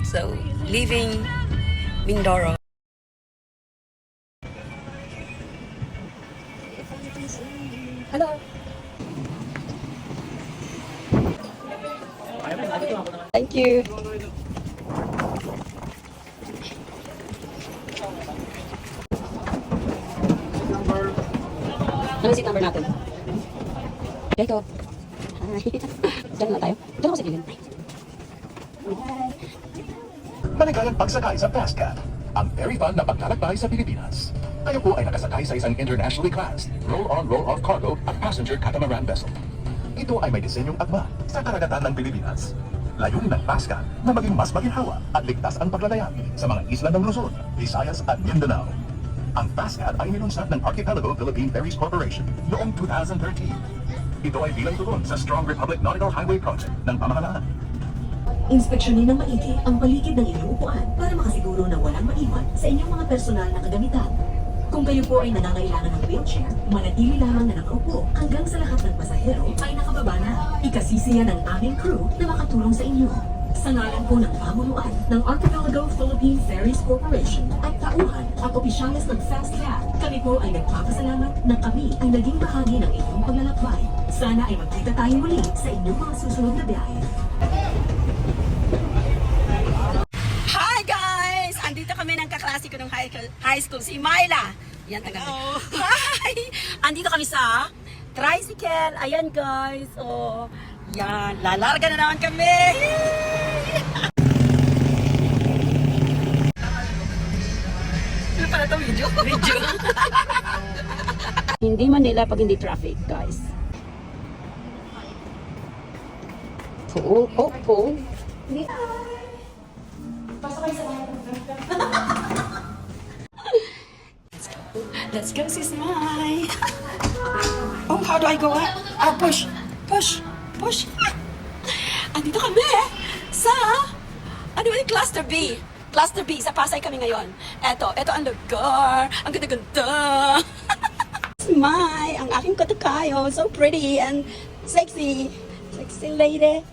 So, leaving Mindoro. Hello. Thank you. Ano yung seat number natin? Dito. Hi. Diyan na tayo. Diyan ako sa gilid. Maligayang pagsakay sa Fastcat, ang very fun na paglalakbay sa Pilipinas. Tayo po ay nakasakay sa isang internationally classed, roll-on, roll-off cargo at passenger catamaran vessel. Ito ay may disenyong agma sa karagatan ng Pilipinas. Layunin ng Fastcat na maging mas maginhawa at ligtas ang paglalayag sa mga isla ng Luzon, Visayas at Mindanao. Ang Fastcat ay nilunsad ng Archipelago Philippine Ferries Corporation noong 2013. Ito ay bilang tugon sa Strong Republic Nautical Highway Project ng pamahalaan. Inspeksyonin ng maigi ang paligid ng inyong upuan para makasiguro na walang maiwan sa inyong mga personal na kagamitan. Kung kayo po ay nangangailangan ng wheelchair, manatili lamang na nakaupo hanggang sa lahat ng pasahero ay nakababa na. Ikasisiya ng aming crew na makatulong sa inyo. Sa ngalan po ng pamunuan ng Archipelago Philippine Ferries Corporation at tauhan at opisyales ng Fastcat, kami po ay nagpapasalamat na kami ay naging bahagi ng inyong paglalakbay. Sana ay magkita tayo muli sa inyong mga susunod na biyahe. Hi guys! Andito kami ng kaklase ko ng high school, si Myla. Yan, taga. Hi! Andito kami sa tricycle. Ayan guys. Oh, yan. Lalarga na naman kami. Ano pala ito? Video? Video. Hindi Manila pag hindi traffic, guys. Pull. Let's go, sis Mai. Oh, how do I go up? Oh, push. Andito kami sa, ano yung cluster B? Cluster B, sa Pasay kami ngayon. Eto ang lugar. Ang ganda-ganda. Mai, ang aking katakayo. So pretty and sexy. Sexy lady.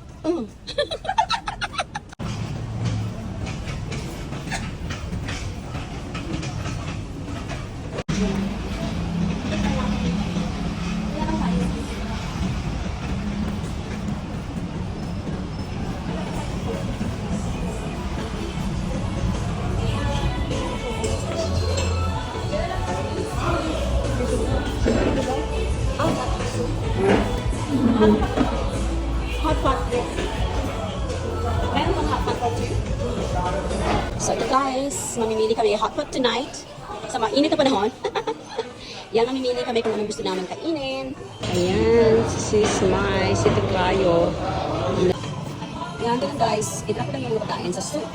Hot pot drink. Meron bang hot pot too? So ito guys, mamimili kami hot pot tonight sa mainit na panahon. Yan, mamimili kami kung anong gusto namin kainin. Ayan, si Mai, si Tukayo. Yan, ganun guys. Ito lang yung mga pagkain sa soup.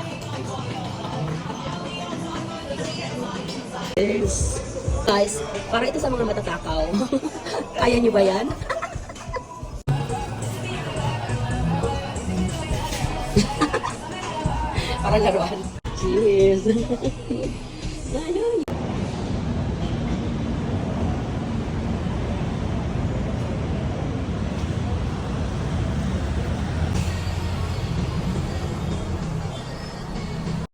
Yes. Guys, para ito sa mga matatakaw. Kaya nyo ba yan? Para laruan. Cheers!